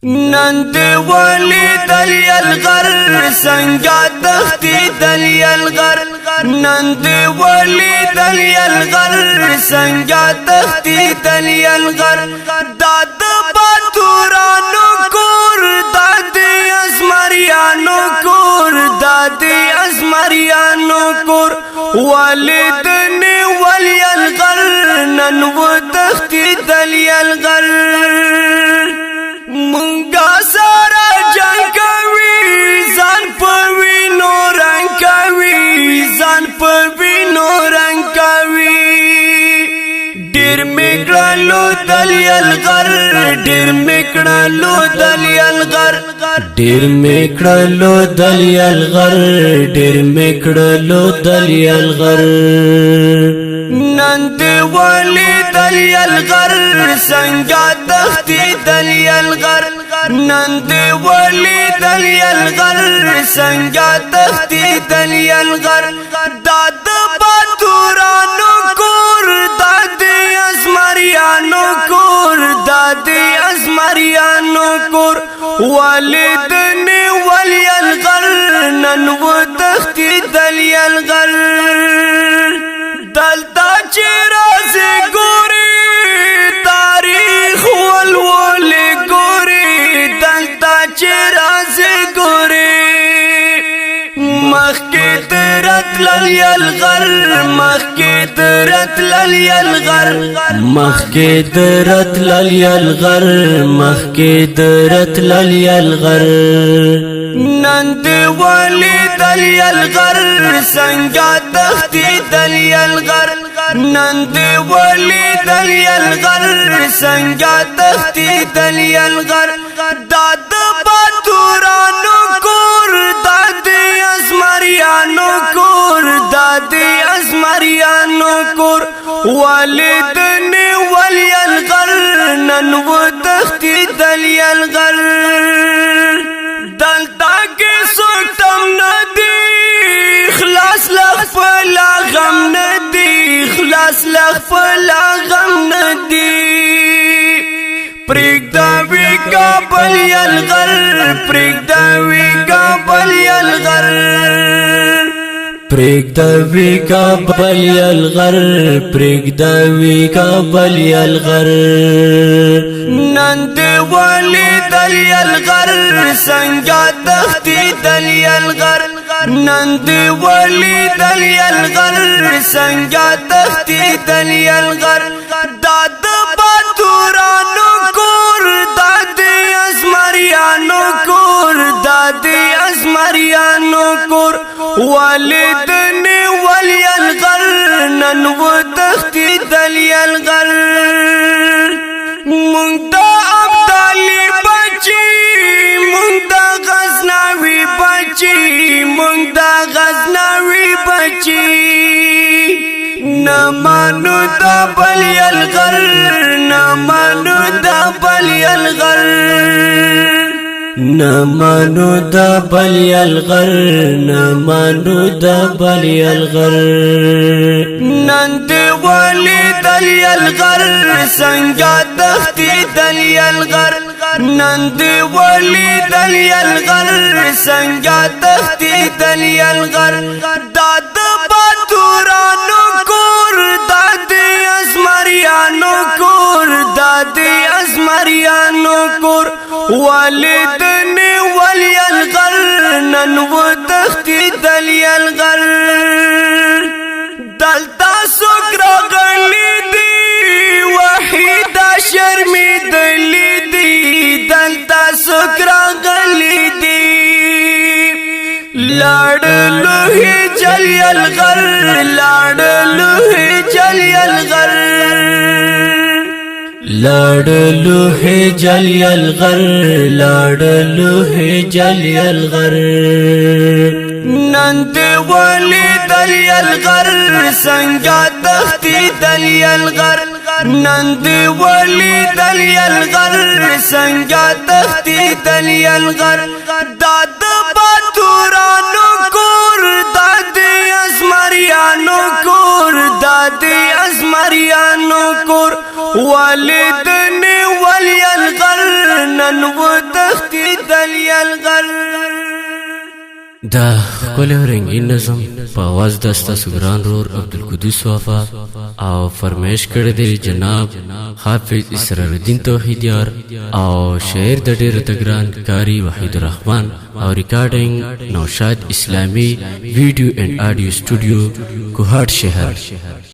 نند ولی دلی الغر سنگا تختی دلی الغر نند ولی دلی الغر سنگا تختی دلی الغر داد باتورانو کور دادی ازمریانو کور دادی ازمریانو کور والدنی ولی الغر ننو تختی دلی الغر منگا سارا جنگ کوي ځان پوي نور رنگ کوي ځان پوي نور رنگ کوي ډیر میکړلو دلی الغر ډیر میکړلو دلی الغر ډیر میکړلو دلی الغر ډیر میکړلو دلی الغر نند ولی دلی الغر سنگا تختی دلی الغر نند ولی دلی الغر سنگا تختی دلی الغر داد باتورانو کور دادی ازمریانو کور دادی ازمریانو کور والدنی ولی الغر ننو تختی دلی الغر دلتا چرازی گوری تاریخ والول گوری دلتا چرازی گوری مخی درت للی الغر مخی درت للی الغر مخی درت للی الغر مخی درت للی الغر نند ولی دلی الغر سنگا تختی دلی الغر نند ولی دلی الغر سنگا تختی دلی الغر داد باتورانو کور دادی ازمریانو کور دادی ازمریانو کور والدنی ولی الغر ننو تختی دلی الغر دلتا کی سوکتم ندی خلاص لغفلا غم ندی خلاص لغفلا غم ندی پریگ داوی کابل یلغر پریگ داوی کابل یلغر پریگ داوی کابل یلغر پریگ داوی کابل یلغر نند ولی دلی الغر سنگا تختی دلی الغر نند ولی دلی الغر سنگا تختی دلی الغر داد باتورانو کور دادی ازمریانو کور دادی ازمریانو کور والدنی ولی الغر ننو تختی دلی الغر مونږ ابدالی بچی مونږ غزنوی بچی مونږ غزنوی بچی نمانو دا بلی الغر نمانو دا بلی الغر نمانو دا بلی الغر نمانو دا بلی الغر نند ولی دلی الغر سنگا تختی دلی الغر نند ولی دلی الغر سنگا تختی دلی الغر داد باتورانو کور دادی ازمریانو کور دادی ازمریانو کور والدنی ولی الغر ننو تختی دلی الغر دلتا سکرا غلی دی وحیدا شرمی دلی دی دلتا سکرا غلی دی لاڑلوہی جلی الغر لاڑلوہی جلی الغر لاڑلوہی جلی الغر لاڑلوہی جلی الغر نند ولی دلی الغر سنگا تختی دلی الغر نند ولی دلی الغر سنگا تختی دلی الغر داد باتورانو کور دادی ازمریانو کور دادی ازمریانو کور والدنی ولی الغر ننو الغر دا ښکلی او رنګین نظم په اواز د ستاسو ګران رور عبدالقدوس وفا او فرمایش کړی دی جناب حافظ اسرار الدین توحیدیار او شعر د ډېر د ګران کاری وحید الرحمن او ریکارډینګ نوشاد اسلامی ویډیو اینڈ آډیو سټوډیو کوهاټ شهر